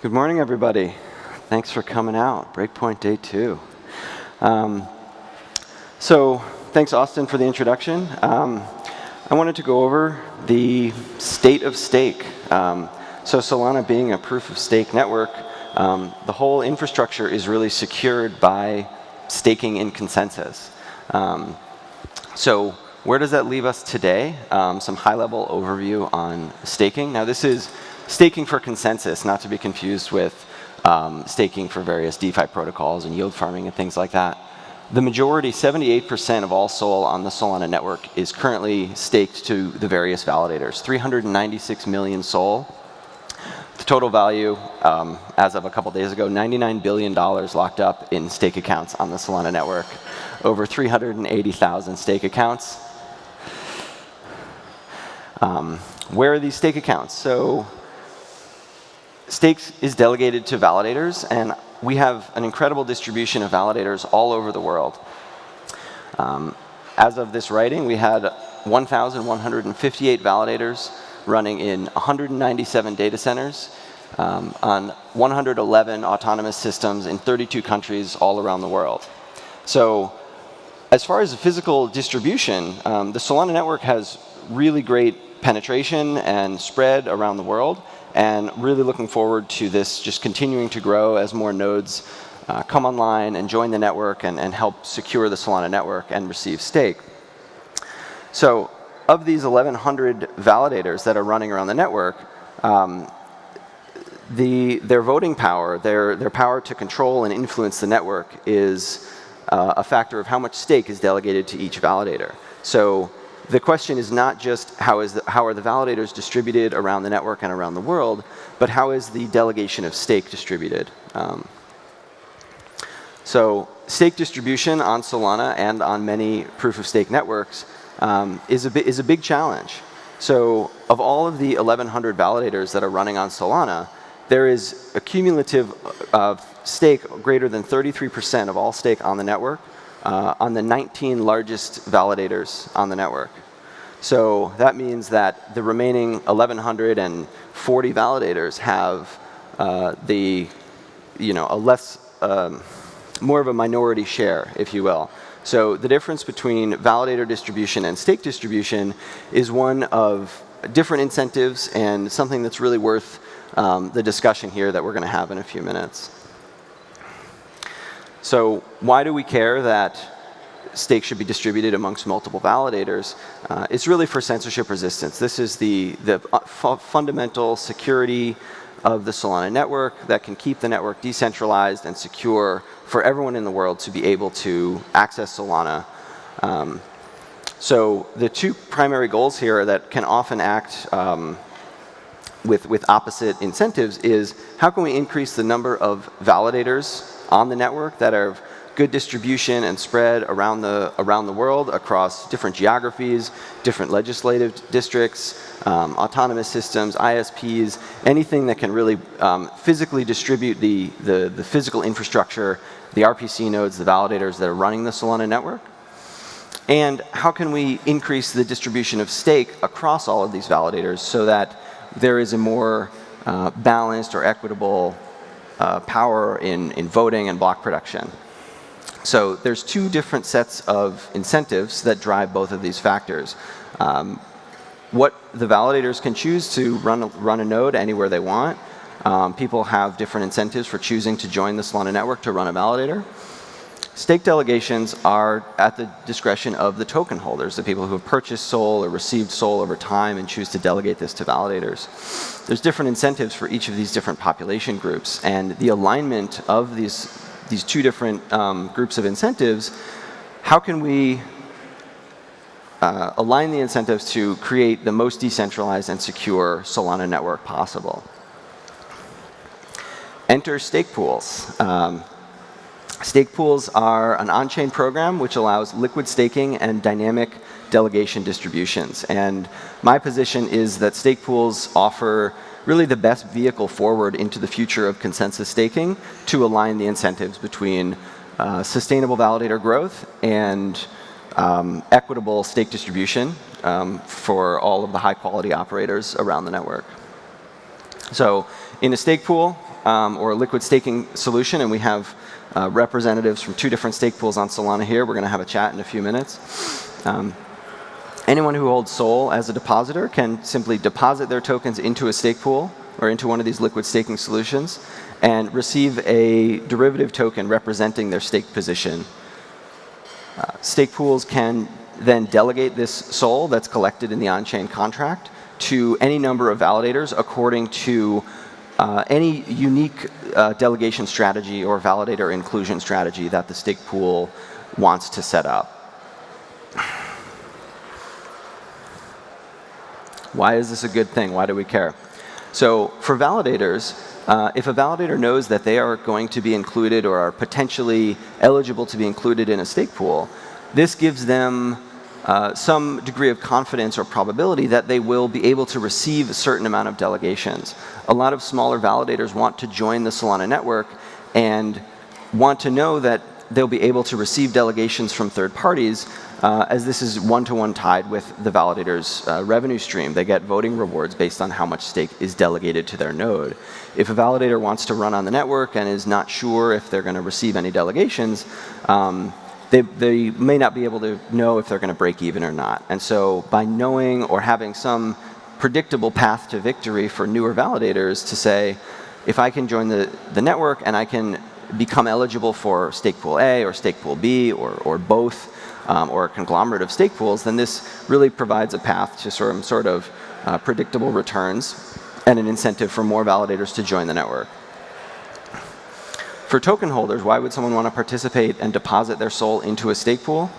Good morning, everybody. Thanks for coming out. Breakpoint Day 2. So thanks, Austin, for the introduction. I wanted to go over the state of stake. So Solana being a proof-of-stake network, the whole infrastructure is really secured by staking in consensus. So where does that leave us today? Some high-level overview on staking. Now, this is staking for consensus, not to be confused with staking for various DeFi protocols and yield farming and things like that. The majority, 78% of all SOL on the Solana network is currently staked to the various validators. 396 million SOL. The total value, as of a couple days ago, $99 billion locked up in stake accounts on the Solana network. Over 380,000 stake accounts. Where are these stake accounts? So stakes is delegated to validators, and we have an incredible distribution of validators all over the world. As of this writing, we had 1,158 validators running in 197 data centers on 111 autonomous systems in 32 countries all around the world. So as far as the physical distribution, the Solana network has really great penetration and spread around the world, and really looking forward to this just continuing to grow as more nodes come online and join the network and help secure the Solana network and receive stake. So of these 1,100 validators that are running around the network, their voting power, their power to control and influence the network is a factor of how much stake is delegated to each validator. So the question is not just how are the validators distributed around the network and around the world, but how is the delegation of stake distributed? So stake distribution on Solana and on many proof-of-stake networks is a big challenge. So of all of the 1,100 validators that are running on Solana, there is a cumulative stake greater than 33% of all stake on the network on the 19 largest validators on the network. So that means that the remaining 1,140 validators have more of a minority share, if you will. So the difference between validator distribution and stake distribution is one of different incentives and something that's really worth the discussion here that we're going to have in a few minutes. So why do we care that stake should be distributed amongst multiple validators? It's really for censorship resistance. This is the fundamental security of the Solana network that can keep the network decentralized and secure for everyone in the world to be able to access Solana. So the two primary goals here that can often act with opposite incentives is how can we increase the number of validators on the network that are good distribution and spread around the world across different geographies, different legislative districts, autonomous systems, ISPs, anything that can really physically distribute the physical infrastructure, the RPC nodes, the validators that are running the Solana network. And how can we increase the distribution of stake across all of these validators so that there is a more balanced or equitable power in voting and block production. So there's two different sets of incentives that drive both of these factors. What the validators can choose to run a node anywhere they want. People have different incentives for choosing to join the Solana network to run a validator. Stake delegations are at the discretion of the token holders, the people who have purchased SOL or received SOL over time and choose to delegate this to validators. There's different incentives for each of these different population groups, and the alignment of these two different groups of incentives, how can we align the incentives to create the most decentralized and secure Solana network possible? Enter stake pools. Stake pools are an on-chain program which allows liquid staking and dynamic delegation distributions. And my position is that stake pools offer really the best vehicle forward into the future of consensus staking to align the incentives between sustainable validator growth and equitable stake distribution for all of the high-quality operators around the network. So in a stake pool, or a liquid staking solution, and we have representatives from 2 different stake pools on Solana here. We're going to have a chat in a few minutes. Anyone who holds Sol as a depositor can simply deposit their tokens into a stake pool or into one of these liquid staking solutions and receive a derivative token representing their stake position. Stake pools can then delegate this Sol that's collected in the on-chain contract to any number of validators according to any unique delegation strategy or validator inclusion strategy that the stake pool wants to set up. Why is this a good thing? Why do we care? So for validators, if a validator knows that they are going to be included or are potentially eligible to be included in a stake pool, this gives them some degree of confidence or probability that they will be able to receive a certain amount of delegations. A lot of smaller validators want to join the Solana network and want to know that they'll be able to receive delegations from third parties, as this is one-to-one tied with the validator's revenue stream. They get voting rewards based on how much stake is delegated to their node. If a validator wants to run on the network and is not sure if they're going to receive any delegations, they may not be able to know if they're going to break even or not. And so by knowing or having some predictable path to victory for newer validators to say, if I can join the network and I can become eligible for stake pool A or stake pool B or both, or a conglomerate of stake pools, then this really provides a path to sort of predictable returns and an incentive for more validators to join the network. For token holders, why would someone want to participate and deposit their Sol into a stake pool?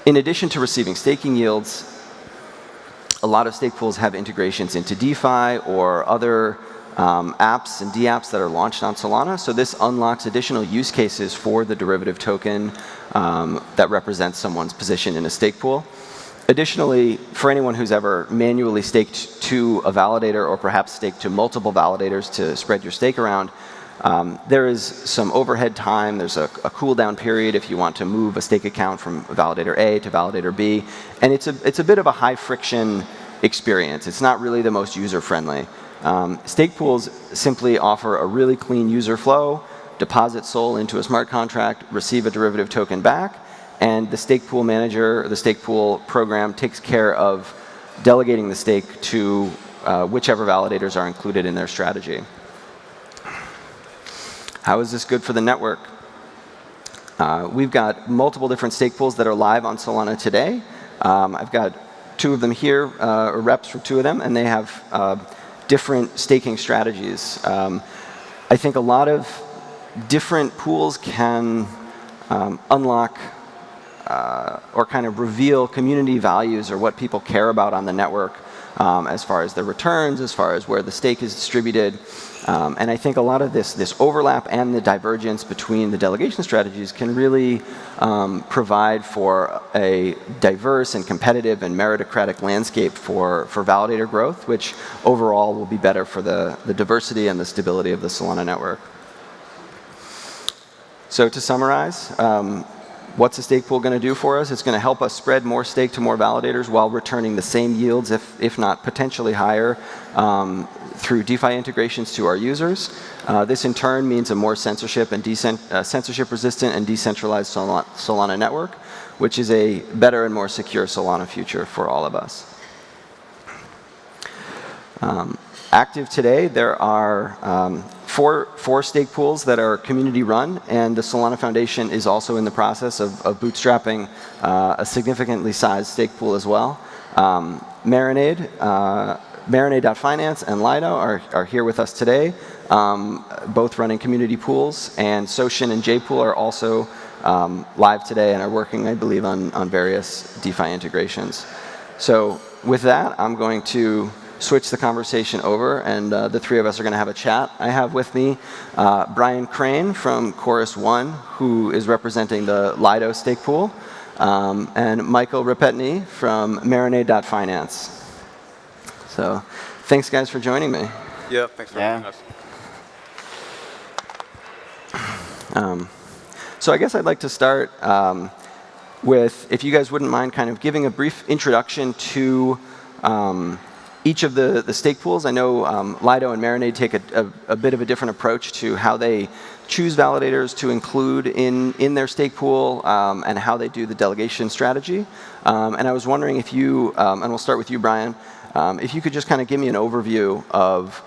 In addition to receiving staking yields, a lot of stake pools have integrations into DeFi or other apps and dApps that are launched on Solana. So this unlocks additional use cases for the derivative token that represents someone's position in a stake pool. Additionally, for anyone who's ever manually staked to a validator or perhaps staked to multiple validators to spread your stake around, there is some overhead time. There's a cooldown period if you want to move a stake account from validator A to validator B. And it's a bit of a high friction experience. It's not really the most user-friendly. Stake pools simply offer a really clean user flow, deposit Sol into a smart contract, receive a derivative token back, and the stake pool manager, or the stake pool program takes care of delegating the stake to whichever validators are included in their strategy. How is this good for the network? We've got multiple different stake pools that are live on Solana today. I've got 2 of them here, or reps for 2 of them, and they have different staking strategies. I think a lot of different pools can unlock or kind of reveal community values or what people care about on the network as far as the returns, as far as where the stake is distributed. And I think a lot of this overlap and the divergence between the delegation strategies can really provide for a diverse and competitive and meritocratic landscape for validator growth, which overall will be better for the diversity and the stability of the Solana network. So to summarize, what's a stake pool going to do for us? It's going to help us spread more stake to more validators while returning the same yields, if not potentially higher, through DeFi integrations to our users. This in turn means a more censorship resistant and decentralized Solana network, which is a better and more secure Solana future for all of us. Active today, there are four stake pools that are community run, and the Solana Foundation is also in the process of bootstrapping a significantly sized stake pool as well. Marinade, Marinade.finance and Lido are here with us today, both running community pools, and Socin and JPool are also live today and are working, I believe, on various DeFi integrations. So with that, I'm going to switch the conversation over, and the 3 of us are going to have a chat. I have with me Brian Crane from Chorus One, who is representing the Lido stake pool, and Michael Repetny from Marinade.finance. So thanks, guys, for joining me. Yeah, thanks for having us. So I guess I'd like to start with, if you guys wouldn't mind kind of giving a brief introduction to each of the stake pools. I know Lido and Marinade take a bit of a different approach to how they choose validators to include in their stake pool and how they do the delegation strategy. And I was wondering if you, and we'll start with you, Brian, if you could just kind of give me an overview of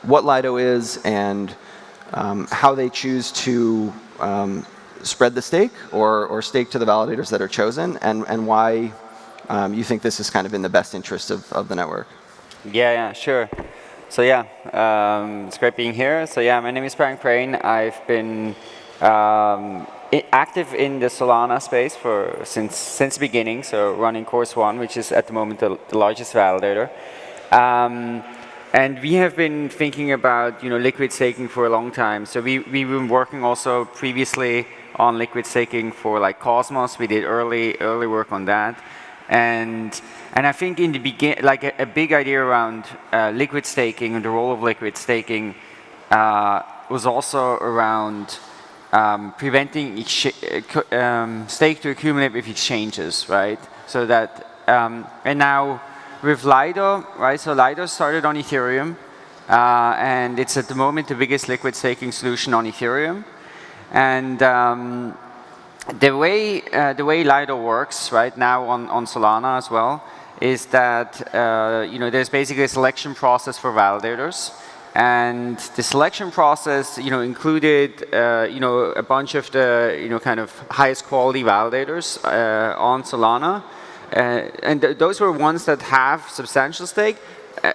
what Lido is and how they choose to spread the stake or stake to the validators that are chosen, and why you think this is kind of in the best interest of the network. Yeah, sure. So yeah, it's great being here. So yeah, my name is Brian Crane. I've been active in the Solana space since the beginning, so running Course 1, which is at the moment the largest validator. And we have been thinking about liquid staking for a long time. So we've been working also previously on liquid staking for like Cosmos. We did early work on that. And I think in the beginning, like a big idea around liquid staking and the role of liquid staking was also around preventing stake to accumulate with exchanges, right? So that, and now with Lido, right? So Lido started on Ethereum, and it's at the moment the biggest liquid staking solution on Ethereum. And the way Lido works right now on Solana as well is that there's basically a selection process for validators, and the selection process included a bunch of the kind of highest quality validators on Solana, and those were ones that have substantial stake.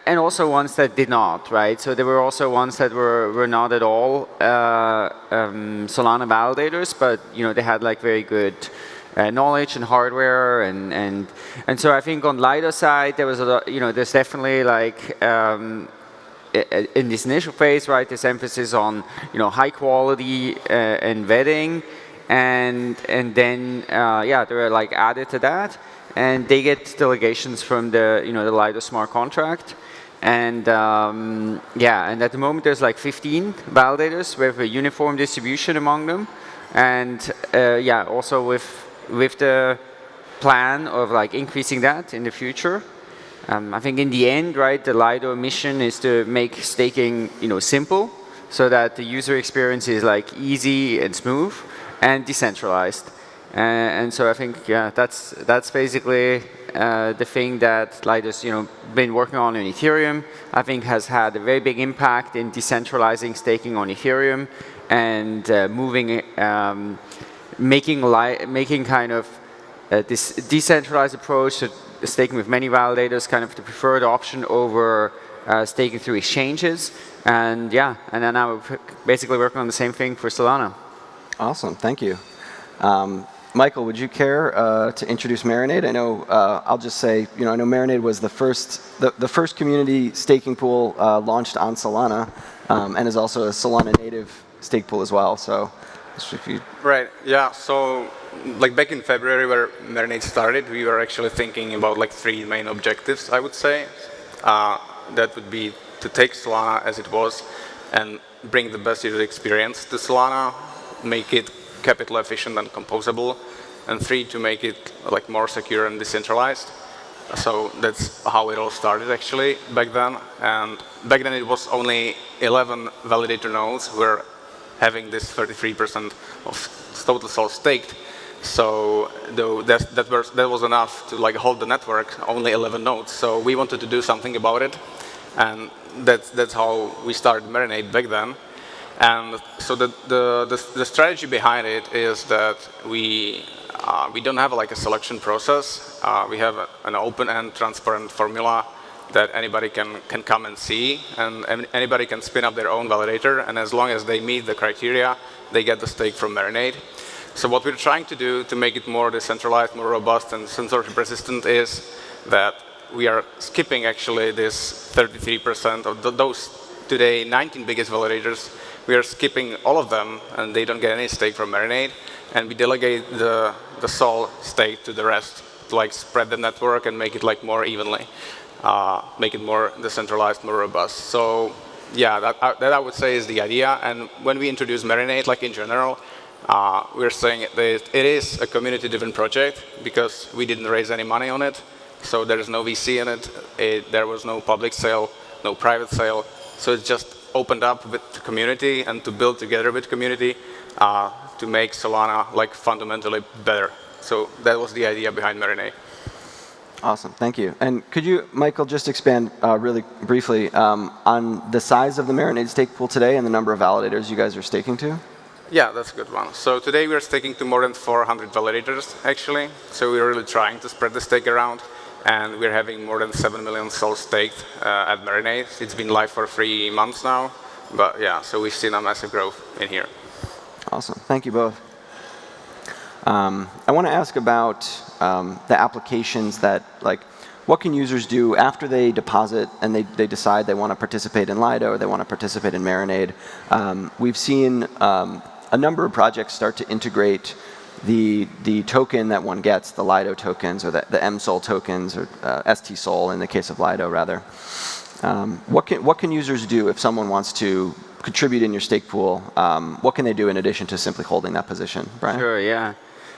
And also ones that did not, right? So there were also ones that were not at all Solana validators, but they had like very good knowledge and hardware, and so I think on Lido side there was a lot, there's definitely like in this initial phase, right? This emphasis on high quality and vetting, and then yeah, they were like added to that. And they get delegations from the the Lido smart contract, and yeah, and at the moment there's like 15 validators with a uniform distribution among them, and yeah, also with the plan of like increasing that in the future. I think in the end, right, the Lido mission is to make staking simple, so that the user experience is like easy and smooth and decentralized. And so I think, yeah, that's basically the thing that Lido's been working on in Ethereum. I think has had a very big impact in decentralizing staking on Ethereum and making kind of this decentralized approach to staking with many validators kind of the preferred option over staking through exchanges. And yeah, and then now we're basically working on the same thing for Solana. Awesome, thank you. Michael, would you care to introduce Marinade? I know I'll just say, I know Marinade was the first community staking pool launched on Solana, and is also a Solana native stake pool as well. So, if you right, yeah. So, like back in February, where Marinade started, we were actually thinking about like 3 main objectives. I would say that would be to take Solana as it was and bring the best user experience to Solana, make it capital efficient and composable, and 3, to make it like more secure and decentralized. So that's how it all started actually back then. And back then it was only 11 validator nodes were having this 33% of total sol staked. So that was enough to like hold the network, only 11 nodes. So we wanted to do something about it, and that's how we started Marinade back then. And so the strategy behind it is that we don't have like a selection process. We have an open and transparent formula that anybody can come and see, and anybody can spin up their own validator, and as long as they meet the criteria, they get the stake from Marinade. So what we're trying to do to make it more decentralized, more robust, and censorship resistant is that we are skipping actually this 33% of those today 19 biggest validators. We are skipping all of them, and they don't get any stake from Marinade, and we delegate the sol stake to the rest to like spread the network and make it like more evenly, make it more decentralized, more robust. So yeah, that I would say is the idea. And when we introduce Marinade, like in general, we're saying that it is a community-driven project because we didn't raise any money on it. So there is no VC in it. There was no public sale, no private sale. So it just opened up with the community and to build together with community to make Solana like fundamentally better. So that was the idea behind Marinade. Awesome, thank you. And could you, Michael, just expand really briefly on the size of the Marinade stake pool today and the number of validators you guys are staking to? Yeah, that's a good one. So today we are staking to more than 400 validators, actually. So we're really trying to spread the stake around. And we're having more than 7 million sols staked at Marinade. It's been live for 3 months now. But yeah, so we've seen a massive growth in here. Awesome, thank you both. I want to ask about the applications that, like, what can users do after they deposit and they decide they want to participate in Lido or they want to participate in Marinade? We've seen a number of projects start to integrate the token that one gets, the Lido tokens or the MSOL tokens or ST-SOL in the case of Lido, rather. What can users do if someone wants to contribute in your stake pool? What can they do in addition to simply holding that position? Brian? Sure, yeah.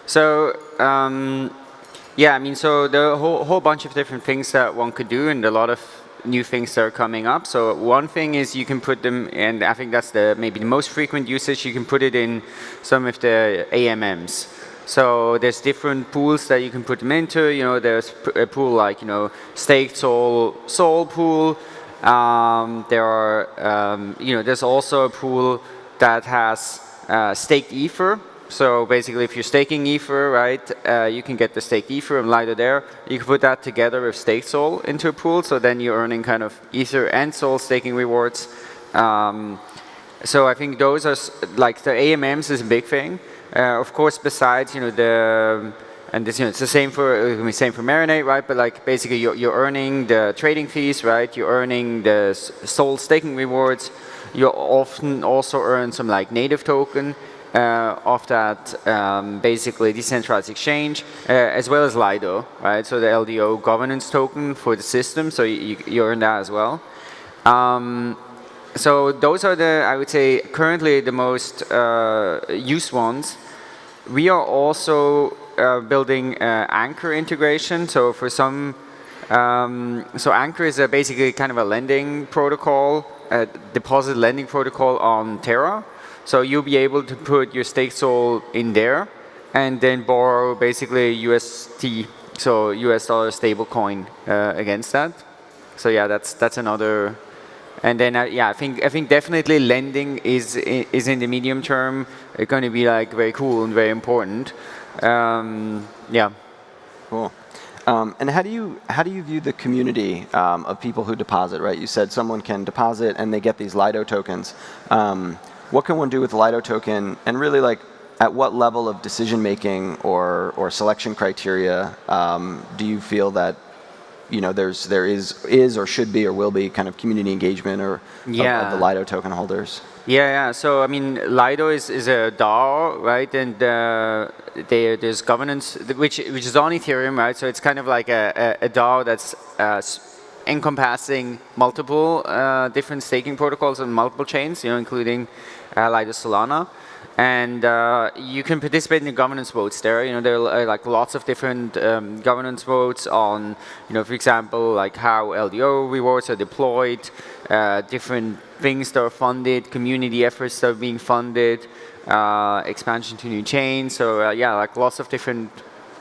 So, yeah, I mean, so there are a whole bunch of different things that one could do and a lot of new things that are coming up. So one thing is you can put them, and I think that's maybe the most frequent usage, you can put it in some of the AMMs. So there's different pools that you can put them into. You know, there's a pool like, you know, staked Sol pool. There are, you know, there's also a pool that has staked Ether. So basically, if you're staking Ether, right, you can get the staked Ether and Lido there. You can put that together with staked Sol into a pool. So then you're earning kind of Ether and Sol staking rewards. So I think those are, like, the AMMs is a big thing. Of course, besides, you know, and this, you know, it's the same for Marinade, right? But like basically, you're earning the trading fees, right? You're earning the Sol staking rewards. You often also earn some like native token of that basically decentralized exchange, as well as Lido, right? So the LDO governance token for the system. So you earn that as well. So those are the, I would say, currently the most used ones. We are also building Anchor integration. So for some, so Anchor is basically kind of a lending protocol, a deposit lending protocol on Terra. So you'll be able to put your staked Sol in there and then borrow basically UST, so US dollar stable coin against that. So yeah, that's another. And then yeah, I think definitely lending is in the medium term going to be like very cool and very important. Yeah. Cool. And how do you view the community of people who deposit? Right, you said someone can deposit and they get these Lido tokens. What can one do with the Lido token? And really, like, at what level of decision making or selection criteria do you feel that, you know, there is or should be or will be kind of community engagement or of the Lido token holders? Yeah. So I mean, Lido is a DAO, right? And there's governance, which is on Ethereum, right? So it's kind of like a DAO that's encompassing multiple different staking protocols on multiple chains, you know, including Lido Solana. And you can participate in the governance votes there. You know, there are like lots of different governance votes on, you know, for example, like how LDO rewards are deployed, different things that are funded, community efforts that are being funded, expansion to new chains. So yeah, like lots of different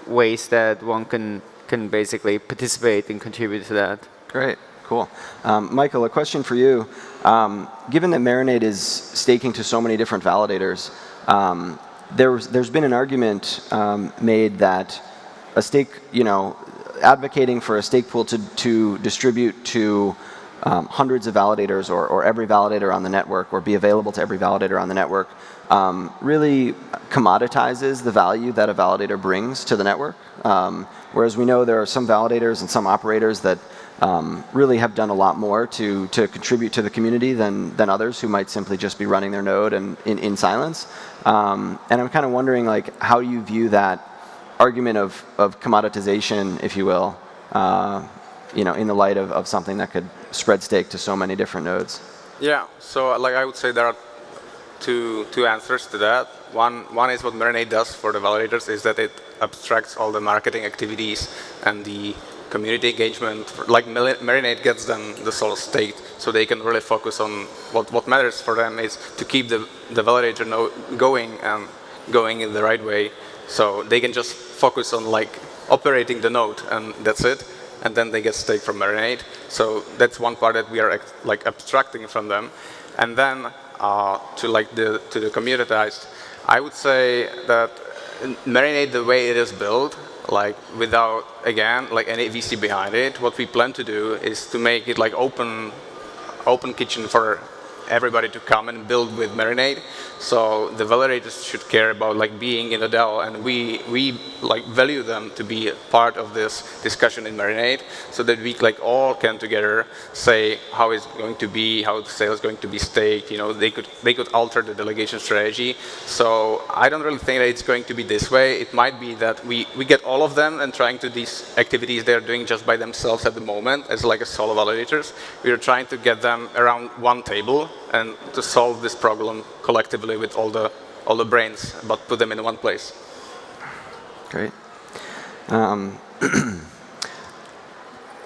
ways that one can basically participate and contribute to that. Great, cool. Michael, a question for you. Given that Marinade is staking to so many different validators, there's been an argument made that a stake, you know, advocating for a stake pool to distribute to hundreds of validators or every validator on the network or be available to every validator on the network really commoditizes the value that a validator brings to the network. Whereas we know there are some validators and some operators that really have done a lot more to contribute to the community than others who might simply just be running their node and in silence. And I'm kind of wondering, like, how you view that argument of commoditization, if you will, you know, in the light of something that could spread stake to so many different nodes. Yeah. So like I would say there are two answers to that. One is what Marinade does for the validators is that it abstracts all the marketing activities and the community engagement. Like Marinade gets them the Sol staked, so they can really focus on what matters for them is to keep the validator node going and going in the right way. So they can just focus on like operating the node, and that's it. And then they get staked from Marinade. So that's one part that we are like abstracting from them. And then to the communitized, I would say that Marinade, the way it is built, like without again like any VC behind it, what we plan to do is to make it like open kitchen for everybody to come and build with Marinade. So the validators should care about like being in the DAO, and we like value them to be a part of this discussion in Marinade, so that we like all can together say how it's going to be, how the sale is going to be staked. You know, they could alter the delegation strategy. So I don't really think that it's going to be this way. It might be that we get all of them and trying to these activities they're doing just by themselves at the moment as like a solo validators. We are trying to get them around one table and to solve this problem collectively with all the brains, but put them in one place. Great.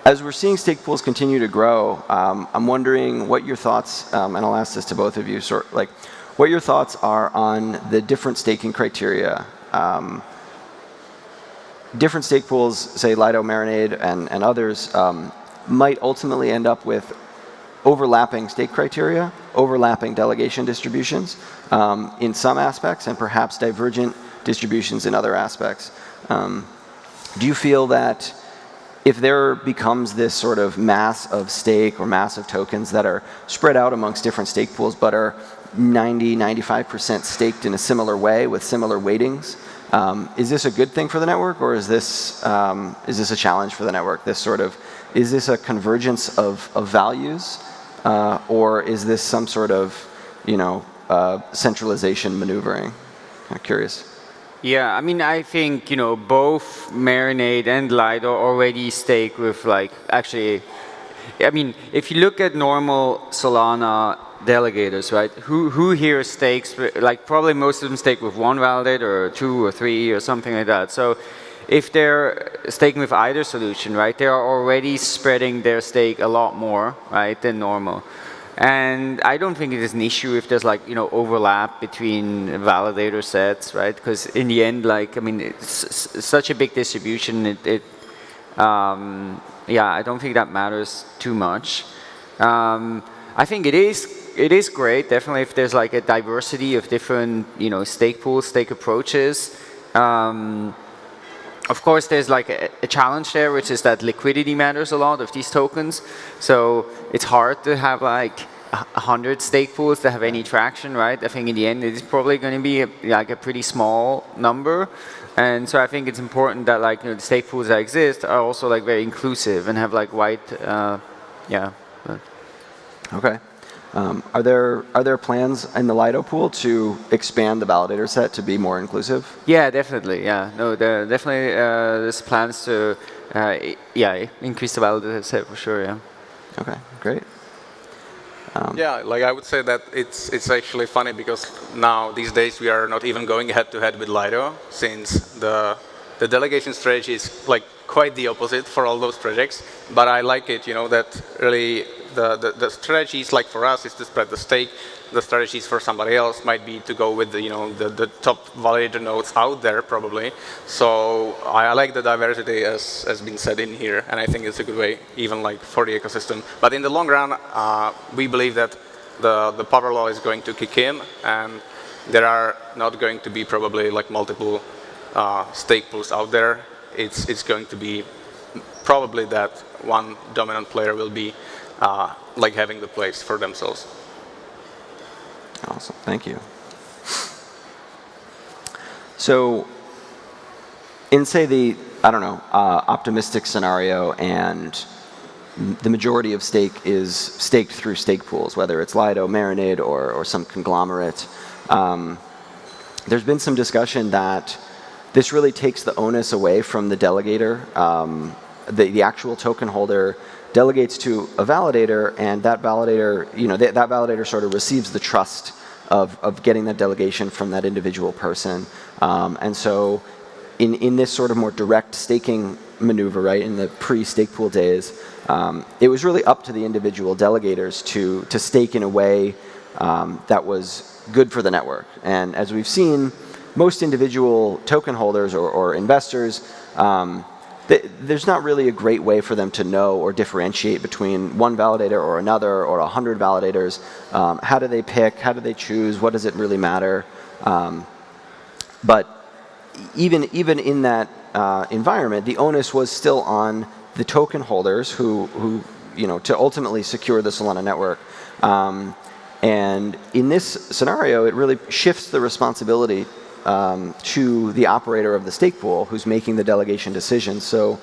As we're seeing stake pools continue to grow, I'm wondering what your thoughts, and I'll ask this to both of you, what your thoughts are on the different staking criteria. Different stake pools, say Lido, Marinade, and others, might ultimately end up with overlapping stake criteria, overlapping delegation distributions in some aspects, and perhaps divergent distributions in other aspects. Do you feel that if there becomes this sort of mass of stake or mass of tokens that are spread out amongst different stake pools but are 90–95% staked in a similar way with similar weightings, is this a good thing for the network, or is this a challenge for the network? Is this a convergence of values, or is this some sort of centralization maneuvering? I'm curious. Yeah, I mean, I think both Marinade and Lido already stake with actually. I mean, if you look at normal Solana delegators, right? Who here stakes? Probably most of them stake with one validator or two or three or something like that. So if they're staking with either solution, right, they are already spreading their stake a lot more, right, than normal. And I don't think it is an issue if there's overlap between validator sets, right? Because in the end, I mean, it's such a big distribution. Yeah, I don't think that matters too much. I think it is great, definitely, if there's a diversity of different stake pools, stake approaches. Of course, there's a challenge there, which is that liquidity matters a lot of these tokens. So it's hard to have 100 stake pools to have any traction, right? I think in the end, it is probably going to be a pretty small number. And so I think it's important that the stake pools that exist are also very inclusive and have wide, yeah. Okay. Are there plans in the Lido pool to expand the validator set to be more inclusive? Yeah, definitely. Yeah, no, definitely there's plans to increase the validator set for sure. Yeah. Okay, great. Yeah, I would say that it's actually funny because now these days we are not even going head to head with Lido, since the delegation strategy is quite the opposite for all those projects. But I like it, that really the strategies for us is to spread the stake. The strategies for somebody else might be to go with the top validator nodes out there probably. So I like the diversity as has been said in here, and I think it's a good way even for the ecosystem. But in the long run, we believe that the power law is going to kick in, and there are not going to be probably multiple stake pools out there. It's going to be probably that one dominant player will be having the place for themselves. Awesome, thank you. So, in say the optimistic scenario, and the majority of stake is staked through stake pools, whether it's Lido, Marinade, or some conglomerate. There's been some discussion that this really takes the onus away from the delegator. The actual token holder delegates to a validator, and that validator, that validator sort of receives the trust of getting that delegation from that individual person. And so in this sort of more direct staking maneuver, right, in the pre-stake pool days, it was really up to the individual delegators to stake in a way that was good for the network. And as we've seen, most individual token holders or investors, there's not really a great way for them to know or differentiate between one validator or another or 100 validators. How do they pick? How do they choose? What does it really matter? But even in that environment, the onus was still on the token holders who to ultimately secure the Solana network. And in this scenario, it really shifts the responsibility to the operator of the stake pool who's making the delegation decision. So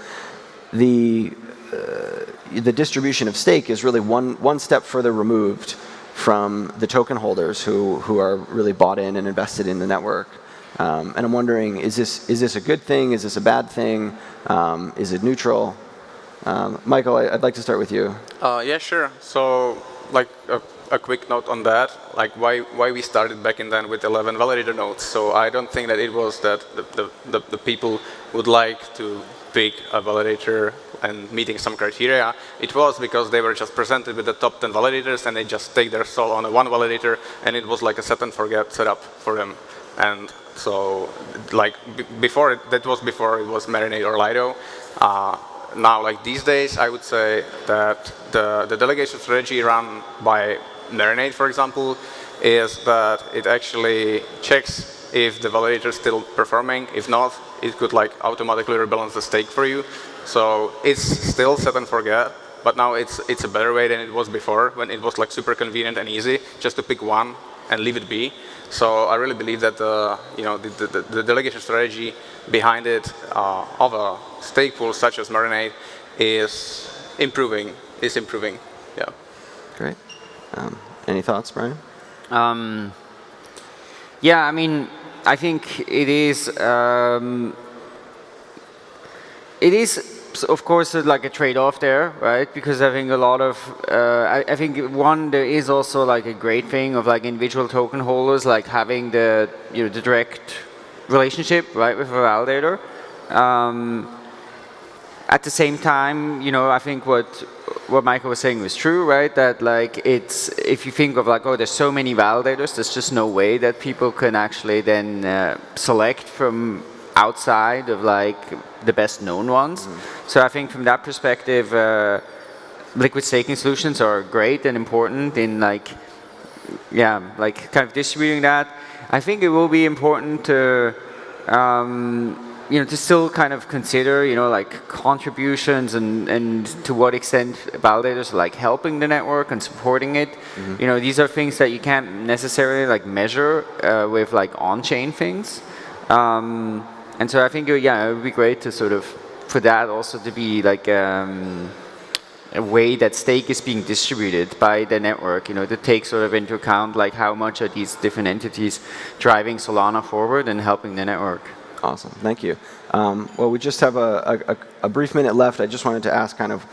the distribution of stake is really one step further removed from the token holders who are really bought in and invested in the network. And I'm wondering, is this a good thing? Is this a bad thing? Is it neutral? Michael, I'd like to start with you. Yeah, sure. So, like a quick note on that, like why we started back in then with 11 validator nodes. So I don't think that it was that the people would like to pick a validator and meeting some criteria. It was because they were just presented with the top 10 validators and they just take their soul on one validator, and it was like a set and forget setup for them. And so, like that was before it was Marinade or Lido. Now, like these days, I would say that the delegation strategy run by Marinade, for example, is that it actually checks if the validator is still performing. If not, it could like automatically rebalance the stake for you. So it's still set and forget, but now it's a better way than it was before, when it was like super convenient and easy just to pick one and leave it be. So I really believe that the delegation strategy behind it of a stake pool such as Marinade is improving. Yeah. Great. Any thoughts, Brian? Yeah, I mean, I think it is of course like a trade-off there, right? Because I think a lot of I think there is also like a great thing of like individual token holders like having the the direct relationship, right, with a validator. At the same time, I think what Michael was saying was true, right? That like if you think of like, oh, there's so many validators, there's just no way that people can actually then select from outside of like the best known ones. So I think from that perspective, liquid staking solutions are great and important in like kind of distributing that. I think it will be important to to still kind of consider, like contributions and to what extent validators are like helping the network and supporting it. These are things that you can't necessarily like measure with like on-chain things. And so I think, it would be great to sort of, for that also to be like a way that stake is being distributed by the network, to take sort of into account like how much are these different entities driving Solana forward and helping the network. Awesome, thank you. Well, we just have a brief minute left. I just wanted to ask kind of,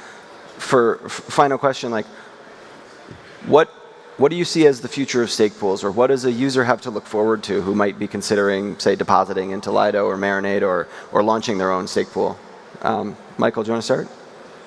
for final question, like what do you see as the future of stake pools, or what does a user have to look forward to who might be considering, say, depositing into Lido or Marinade or launching their own stake pool? Michael, do you want to start?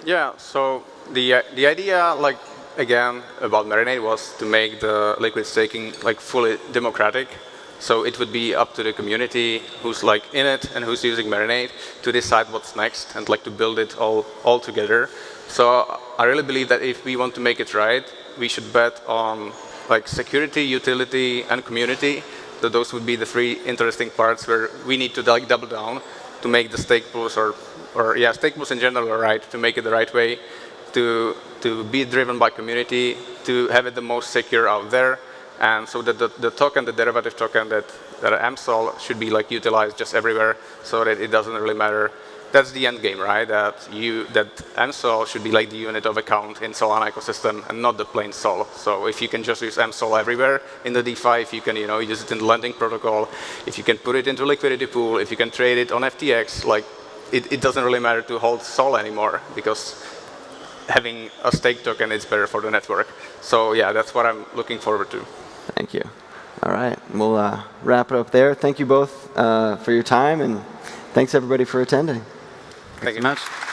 Yeah, so the idea, like, again, about Marinade was to make the liquid staking like fully democratic. So it would be up to the community who's like in it and who's using Marinade to decide what's next and like to build it all together. So I really believe that if we want to make it right, we should bet on like security, utility, and community. So those would be the three interesting parts where we need to like double down to make the stake pools or stake pools in general right, to make it the right way, to be driven by community, to have it the most secure out there. And so that the token, the derivative token that MSOL should be like utilized just everywhere, so that it doesn't really matter. That's the end game, right? That MSOL should be like the unit of account in Solana ecosystem and not the plain SOL. So if you can just use MSOL everywhere in the DeFi, if you can use it in the lending protocol, if you can put it into liquidity pool, if you can trade it on FTX, like it doesn't really matter to hold SOL anymore, because having a stake token is better for the network. So yeah, that's what I'm looking forward to. Thank you. All right, we'll wrap it up there. Thank you both for your time, and thanks everybody for attending. Thank you. so much.